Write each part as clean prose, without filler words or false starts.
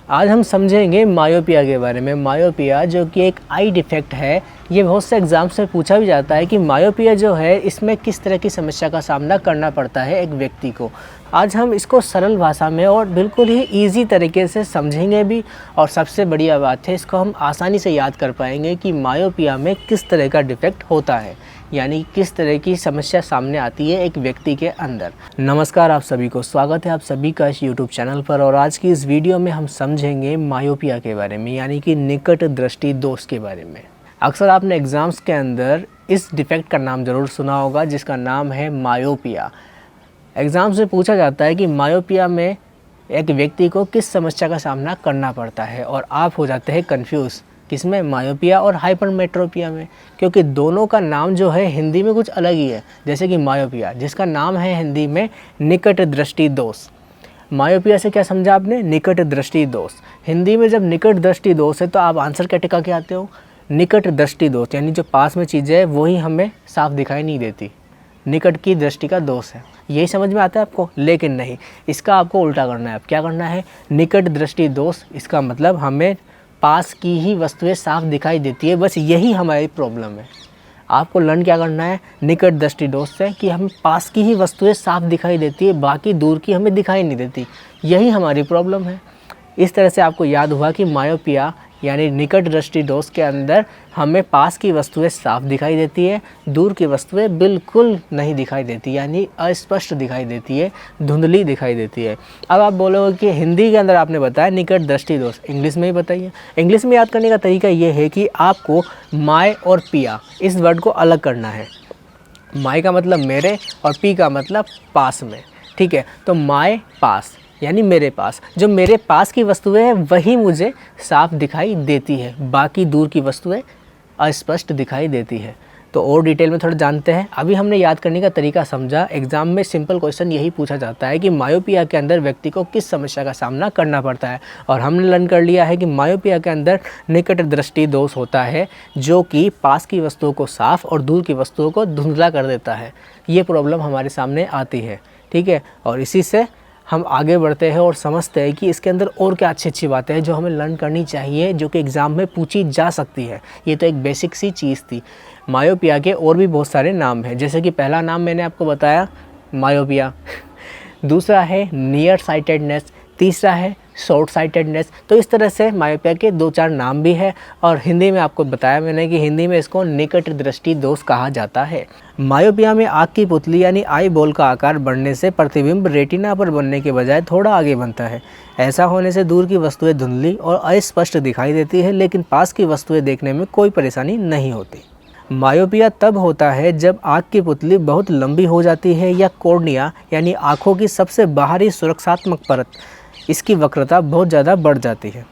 आज हम समझेंगे मायोपिया के बारे में। मायोपिया जो कि एक आई डिफेक्ट है, ये बहुत से एग्ज़ाम्स में पूछा भी जाता है कि मायोपिया जो है इसमें किस तरह की समस्या का सामना करना पड़ता है एक व्यक्ति को। आज हम इसको सरल भाषा में और बिल्कुल ही ईजी तरीके से समझेंगे भी, और सबसे बढ़िया बात है इसको हम आसानी से याद कर पाएंगे कि मायोपिया में किस तरह का डिफेक्ट होता है, यानी किस तरह की समस्या सामने आती है एक व्यक्ति के अंदर। नमस्कार आप सभी को, स्वागत है आप सभी का इस यूट्यूब चैनल पर। और आज की इस वीडियो में हम समझेंगे मायोपिया के बारे में, यानी कि निकट दृष्टि दोष के बारे में। अक्सर आपने एग्ज़ाम्स के अंदर इस डिफेक्ट का नाम ज़रूर सुना होगा जिसका नाम है मायोपिया। एग्ज़ाम्स में पूछा जाता है कि मायोपिया में एक व्यक्ति को किस समस्या का सामना करना पड़ता है, और आप हो जाते हैं कंफ्यूज किसमें, मायोपिया और हाइपरमेट्रोपिया में, क्योंकि दोनों का नाम जो है हिंदी में कुछ अलग ही है। जैसे कि मायोपिया जिसका नाम है हिंदी में निकट दृष्टि दोष। मायोपिया से क्या समझा आपने, निकट दृष्टि दोष। हिंदी में जब निकट दृष्टि दोष है तो आप आंसर क्या टिका के आते हो, निकट दृष्टि दोष, यानी जो पास में चीज़ें है वही हमें साफ दिखाई नहीं देती, निकट की दृष्टि का दोष है। यही समझ में आता है आपको, लेकिन नहीं, इसका आपको उल्टा करना है। अब क्या करना है, निकट दृष्टि दोष, इसका मतलब हमें पास की ही वस्तुएं साफ दिखाई देती है, बस यही हमारी प्रॉब्लम है। आपको लर्न क्या करना है निकट दृष्टि दोष से, कि हम पास की ही वस्तुएं साफ दिखाई देती है, बाकी दूर की हमें दिखाई नहीं देती, यही हमारी प्रॉब्लम है। इस तरह से आपको याद हुआ कि मायोपिया यानी निकट दृष्टि दोष के अंदर हमें पास की वस्तुएं साफ दिखाई देती है, दूर की वस्तुएं बिल्कुल नहीं दिखाई देती, यानी अस्पष्ट दिखाई देती है, धुंधली दिखाई देती है। अब आप बोलोगे कि हिंदी के अंदर आपने बताया निकट दृष्टि दोष, इंग्लिश में ही बताइए। इंग्लिश में याद करने का तरीका ये है कि आपको माय और पिया इस वर्ड को अलग करना है। माय का मतलब मेरे और पी का मतलब पास में, ठीक है। तो माय पास यानी मेरे पास, जो मेरे पास की वस्तुएं हैं वही मुझे साफ दिखाई देती है, बाकी दूर की वस्तुएं अस्पष्ट दिखाई देती है। तो और डिटेल में थोड़ा जानते हैं। अभी हमने याद करने का तरीका समझा। एग्जाम में सिंपल क्वेश्चन यही पूछा जाता है कि मायोपिया के अंदर व्यक्ति को किस समस्या का सामना करना पड़ता है, और हमने लर्न कर लिया है कि मायोपिया के अंदर निकट दृष्टि दोष होता है जो कि पास की वस्तुओं को साफ और दूर की वस्तुओं को धुंधला कर देता है। ये प्रॉब्लम हमारे सामने आती है, ठीक है। और इसी से हम आगे बढ़ते हैं और समझते हैं कि इसके अंदर और क्या अच्छी अच्छी बातें हैं जो हमें लर्न करनी चाहिए, जो कि एग्ज़ाम में पूछी जा सकती है। ये तो एक बेसिक सी चीज़ थी। मायोपिया के और भी बहुत सारे नाम हैं, जैसे कि पहला नाम मैंने आपको बताया मायोपिया, दूसरा है नियर साइटेडनेस, तीसरा है शॉर्ट साइटेडनेस। तो इस तरह से मायोपिया के 2-4 नाम भी है, और हिंदी में आपको बताया मैंने कि हिंदी में इसको निकट दृष्टि दोष कहा जाता है। मायोपिया में आँख की पुतली यानी आई बॉल का आकार बढ़ने से प्रतिबिंब रेटिना पर बनने के बजाय थोड़ा आगे बनता है। ऐसा होने से दूर की वस्तुएं धुंधली और अस्पष्ट दिखाई देती है, लेकिन पास की वस्तुएं देखने में कोई परेशानी नहीं होती। मायोपिया तब होता है जब आँख की पुतली बहुत लंबी हो जाती है, या कॉर्निया यानी आँखों की सबसे बाहरी सुरक्षात्मक परत, इसकी वक्रता बहुत ज़्यादा बढ़ जाती है।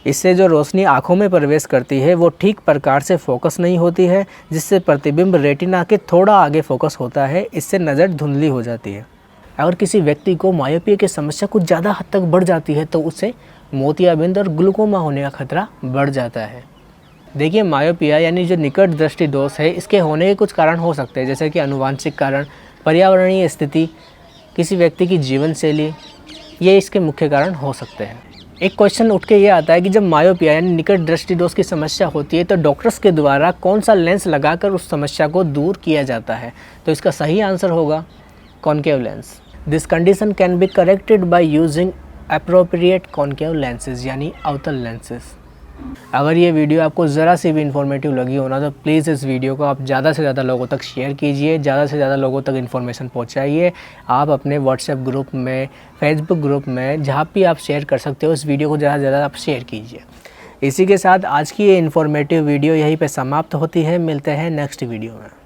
इससे जो रोशनी आँखों में प्रवेश करती है वो ठीक प्रकार से फोकस नहीं होती है, जिससे प्रतिबिंब रेटिना के थोड़ा आगे फोकस होता है। इससे नज़र धुंधली हो जाती है। अगर किसी व्यक्ति को मायोपिया की समस्या कुछ ज़्यादा हद तक बढ़ जाती है तो उसे मोतियाबिंद और ग्लूकोमा होने का खतरा बढ़ जाता है। देखिए, मायोपिया यानी जो निकट दृष्टि दोष है, इसके होने के कुछ कारण हो सकते हैं, जैसे कि आनुवांशिक कारण, पर्यावरणीय स्थिति, किसी व्यक्ति की जीवन शैली, ये इसके मुख्य कारण हो सकते हैं। एक क्वेश्चन उठ के ये आता है कि जब मायोपिया यानी निकट दृष्टि दोष की समस्या होती है तो डॉक्टर्स के द्वारा कौन सा लेंस लगाकर उस समस्या को दूर किया जाता है। तो इसका सही आंसर होगा concave lens. This condition can be corrected by using appropriate concave lenses यानी अवतल लेंसेज। अगर ये वीडियो आपको ज़रा सी भी इन्फॉर्मेटिव लगी हो ना, तो प्लीज़ इस वीडियो को आप ज़्यादा से ज़्यादा लोगों तक शेयर कीजिए, ज़्यादा से ज़्यादा लोगों तक इन्फॉर्मेशन पहुंचाइए। आप अपने व्हाट्सएप ग्रुप में, फेसबुक ग्रुप में, जहाँ भी आप शेयर कर सकते हो, इस वीडियो को ज़्यादा से ज़्यादा आप शेयर कीजिए। इसी के साथ आज की ये इन्फॉर्मेटिव वीडियो यहीं पर समाप्त होती है। मिलते हैं नेक्स्ट वीडियो में।